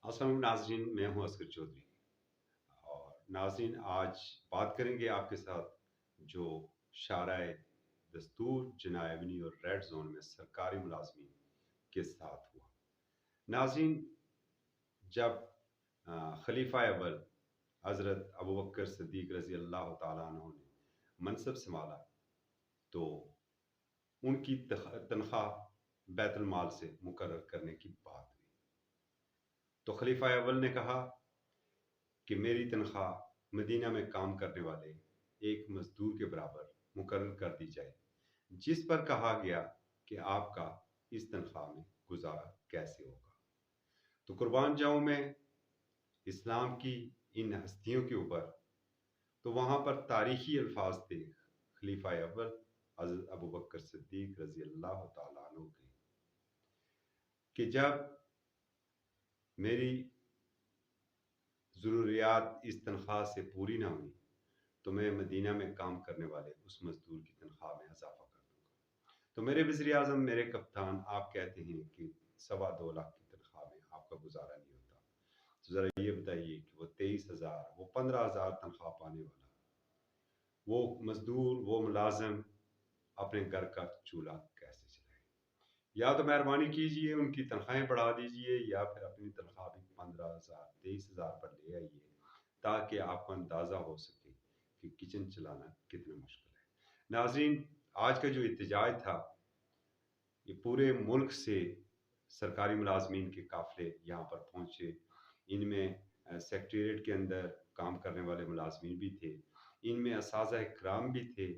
अस्सलाम नाजरीन, मैं हूं असगर चौधरी। और नाजरीन, आज बात करेंगे आपके साथ जो शाराए दस्तूर जनाबनी और रेड जोन में सरकारी मुलाजमीन के साथ हुआ। नाजरीन, जब खलीफा अव्वल हज़रत अबू बकर सिद्दीक रज़ी अल्लाह तआला अन्हु ने मनसब संभाला तो उनकी तनख्वाह बैतुल माल से मुकर्रर करने की बात हुई। तो खलीफा अव्वल ने कहा कि मेरी तनख्वाह मदीना में काम करने वाले एक मजदूर के बराबर मुकर्रर कर दी जाए। जिस पर कहा गया कि आपका इस तनख्वाह में गुजारा कैसे होगा। तो कुर्बान जाऊं मैं इस्लाम की इन हस्तियों के ऊपर। तो वहाँ पर तारीखी अल्फाज थे खलीफा अव्वल हज़रत अबू बकर सिद्दीक रज़ी अल्लाह तआला अन्हु के, कि जब मेरी ज़रूरियात इस तनख्वाह से पूरी ना हुई तो मैं मदीना में काम करने वाले उस मजदूर की तनख्वाह में इजाफा कर दूंगा। तो मेरे वज़ीर आज़म, मेरे कप्तान, आप कहते हैं कि 2.25 लाख की तनख्वाह में आपका गुजारा नहीं होता। तो ज़रा ये बताइए कि वो 23,000, वो 15,000 तनख्वाह पाने वाला, वो मजदूर, वो मुलाजिम अपने घर का चूल्हा कैसे चलाए? या तो मेहरबानी कीजिए उनकी तनख्वाहें बढ़ा दीजिए, या फिर अपनी तनख्वाह भी 15,000 23,000 पर ले आइए, ताकि आपको अंदाज़ा हो सके कि किचन चलाना कितना मुश्किल है। नाजरीन, आज का जो एहतजाज था, ये पूरे मुल्क से सरकारी मुलाजमीन के काफ़िले यहाँ पर पहुँचे। इनमें सेक्रेटेरिएट के अंदर काम करने वाले मुलाजमीन भी थे, इनमें असातिज़ा इकराम भी थे,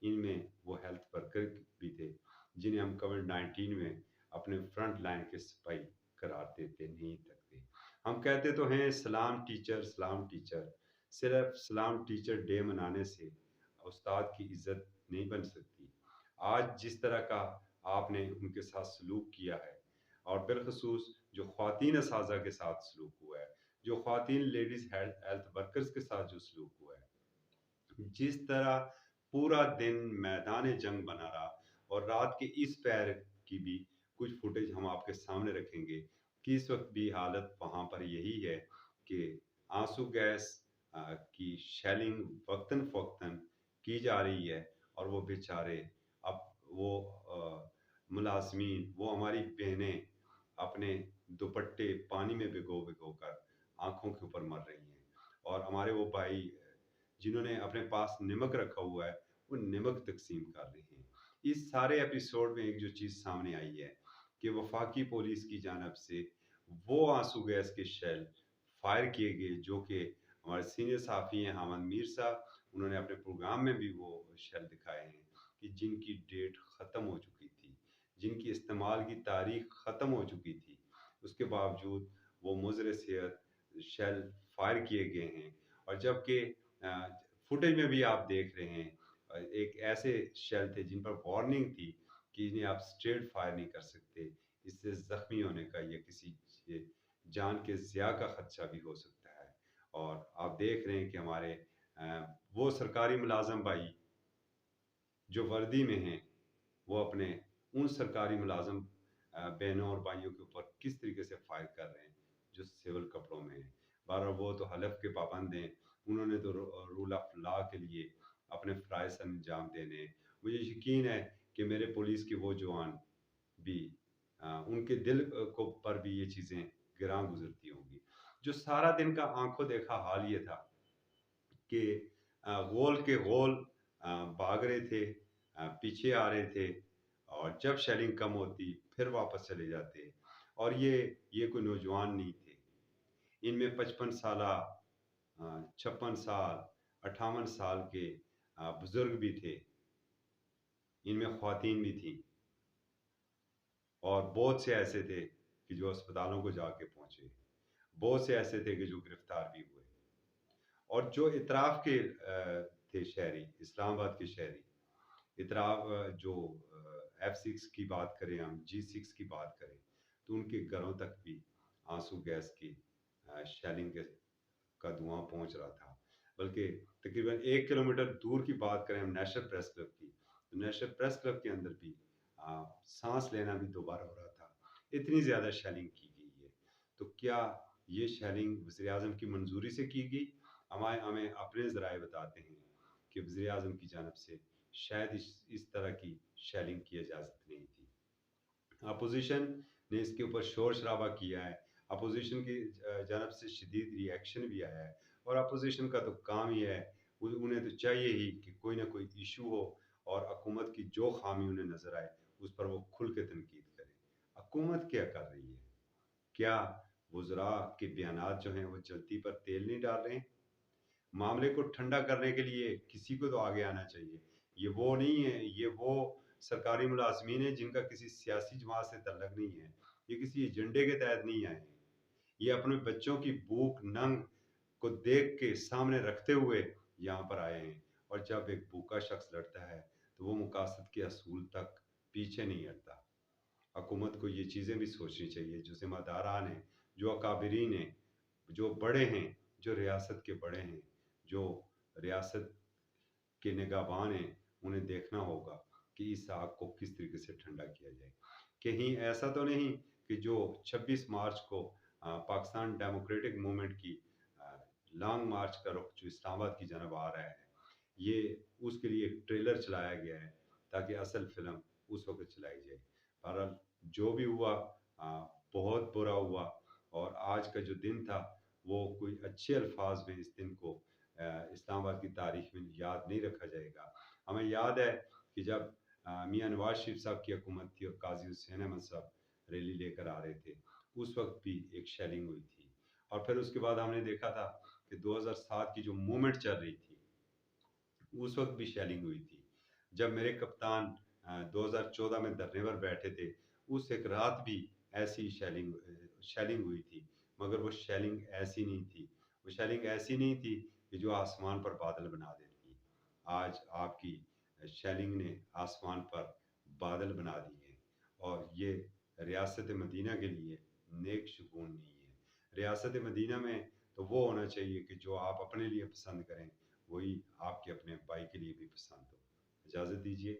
इनमें वो हेल्थ वर्कर भी थे जिन्हें हम कोविड-19 में अपने फ्रंट लाइन के सिपाही करार देते नहीं सकते। हम कहते तो हैं सलाम टीचर, सलाम टीचर। सिर्फ सलाम टीचर डे मनाने से उस्ताद की इज्जत नहीं बन सकती। आज जिस तरह का आपने उनके साथ सलूक किया है, और बिलखसूस जो ख़वातीन असातिज़ा के साथ सलूक हुआ है, जो ख़वातीन लेडीज़ हेल्थ वर्कर्स के साथ जो सलूक हुआ है, जिस तरह पूरा दिन मैदान जंग बना रहा, और रात के इस पहर की भी कुछ फुटेज हम आपके सामने रखेंगे कि इस वक्त भी हालत वहाँ पर यही है कि आंसू गैस की शेलिंग वक्तन फ़वक्तन की जा रही है। और वो बेचारे, अब वो मुलाजमीन, वो हमारी बहनें अपने दुपट्टे पानी में भिगो भिगो कर आँखों के ऊपर मर रही हैं। और हमारे वो भाई जिन्होंने अपने पास नमक रखा हुआ है, वो नमक तकसीम कर रहे हैं। इस सारे एपिसोड में एक जो चीज़ सामने आई है कि वफाकी पुलिस की जानब से वो आंसू गैस के शेल फायर किए गए, जो कि हमारे सीनियर साफ़ी हैं हामिद मीर साहब, उन्होंने अपने प्रोग्राम में भी वो शेल दिखाए हैं कि जिनकी डेट ख़त्म हो चुकी थी, जिनकी इस्तेमाल की तारीख ख़त्म हो चुकी थी, उसके बावजूद वो मुज़र सेहत शेल फायर किए गए हैं। और जबकि फुटेज में भी आप देख रहे हैं, एक ऐसे शेल थे जिन पर वार्निंग थी कि इन्हें आप स्ट्रेट फायर नहीं कर सकते, इससे ज़ख्मी होने का या किसी के जान के ज़िया का ख़दशा भी हो सकता है। और आप देख रहे हैं कि हमारे वो सरकारी मुलाज़म भाई जो वर्दी में हैं, वो अपने उन सरकारी मुलाज़म बहनों और भाइयों के ऊपर किस तरीके से फायर कर रहे हैं जो सिविल कपड़ों में हैं। बहरहाल वो तो हलफ के पाबंद हैं, उन्होंने तो रूल ऑफ लॉ के लिए अपने फ़राइज़ अंजाम देने हैं। मुझे यकीन है कि मेरे पुलिस के वो जवान भी उनके दिल को पर भी ये चीज़ें गिरां गुज़रती होंगी। जो सारा दिन का आँखों देखा हाल ये था कि गोल के गोल भाग रहे थे, पीछे आ रहे थे, और जब शेलिंग कम होती फिर वापस चले जाते। और ये कोई नौजवान नहीं थे, इनमें 55 साला, 56 साल, 58 साल के बुजुर्ग भी थे, इनमें ख्वातीन भी थीं, और बहुत से ऐसे थे कि जो अस्पतालों को जाके पहुंचे, बहुत से ऐसे थे कि जो गिरफ्तार भी हुए। और जो इतराफ़ के थे शहरी, इस्लामाबाद के शहरी, इतराफ़ जो F6 की बात करें, हम G6 की बात करें, तो उनके घरों तक भी आंसू गैस की शेलिंग का धुआं पहुंच रहा था। बल्कि तकरीबन 1 किलोमीटर दूर की बात करें हम नेशनल प्रेस क्लब की, तो नेशनल प्रेस क्लब के अंदर भी सांस लेना भी दोबारा हो रहा था, इतनी ज़्यादा शेलिंग की गई है। तो क्या یہ شیلنگ وزیر اعظم کی منظوری سے کی گئی. ہمیں اپنے ذرائع بتاتے ہیں کہ وزیر اعظم کی جانب سے شاید اس طرح کی شیلنگ کی اجازت نہیں تھی. اپوزیشن نے اس کے اوپر شور شرابہ کیا ہے، اپوزیشن کی جانب سے شدید ری ایکشن بھی آیا ہے، اور اپوزیشن کا تو کام ہی ہے، انہیں تو چاہیے ہی کہ کوئی نہ کوئی ایشو ہو اور حکومت کی جو خامی انہیں نظر آئے اس پر وہ کھل کے تنقید کریں. حکومت کیا کر رہی ہے؟ کیا وزراء کے بیانات جو ہیں وہ جلتی پر تیل نہیں ڈال رہے ہیں؟ معاملے کو ٹھنڈا کرنے کے لیے کسی کو تو آگے آنا چاہیے. یہ وہ نہیں ہے، یہ وہ سرکاری ملازمین ہیں جن کا کسی سیاسی جماعت سے تعلق نہیں ہے، یہ کسی ایجنڈے کے تحت نہیں آئے ہیں، یہ اپنے بچوں کی بھوک ننگ کو دیکھ کے سامنے رکھتے ہوئے یہاں پر آئے ہیں. اور جب ایک بھوکا شخص لڑتا ہے تو وہ مقاصد کے اصول تک پیچھے نہیں ہٹتا. حکومت کو یہ چیزیں بھی سوچنی چاہیے، جو ذمہ داران ہیں، جو اکابرین ہیں، جو بڑے ہیں، جو ریاست کے بڑے ہیں، جو ریاست کے نگہبان ہیں، انہیں دیکھنا ہوگا کہ اس آگ کو کس طریقے سے ٹھنڈا کیا جائے. کہیں ایسا تو نہیں کہ جو 26 مارچ کو پاکستان ڈیموکریٹک موومنٹ کی لانگ مارچ کا رخ جو اسلام آباد کی جانب آ رہا ہے، یہ اس کے لیے ایک ٹریلر چلایا گیا ہے تاکہ اصل فلم اس وقت چلائی جائے. بہرحال جو بھی ہوا بہت برا ہوا، اور آج کا جو دن تھا وہ کوئی اچھے الفاظ میں اس دن کو اسلام آباد کی تاریخ میں یاد نہیں رکھا جائے گا. ہمیں یاد ہے کہ جب میاں نواز شریف صاحب کی حکومت تھی اور قاضی حسین احمد صاحب ریلی لے کر آ رہے تھے، اس وقت بھی ایک شیلنگ ہوئی تھی. اور پھر اس کے بعد ہم نے دیکھا تھا کہ 2007 کی جو موومنٹ چل رہی تھی اس وقت بھی شیلنگ ہوئی تھی. جب میرے کپتان 2014 میں دھرنے پر بیٹھے تھے اس ایک رات بھی ایسی شیلنگ ہوئی تھی، مگر وہ شیلنگ ایسی نہیں تھی، وہ شیلنگ ایسی نہیں تھی کہ جو آسمان پر بادل بنا دیتی. آج آپ کی شیلنگ نے آسمان پر بادل بنا دیے ہیں، اور یہ ریاست مدینہ کے لیے نیک شگون نہیں ہے. ریاست مدینہ میں تو وہ ہونا چاہیے کہ جو آپ اپنے لیے پسند کریں وہی آپ کے اپنے بھائی کے لیے بھی پسند ہو. اجازت دیجیے.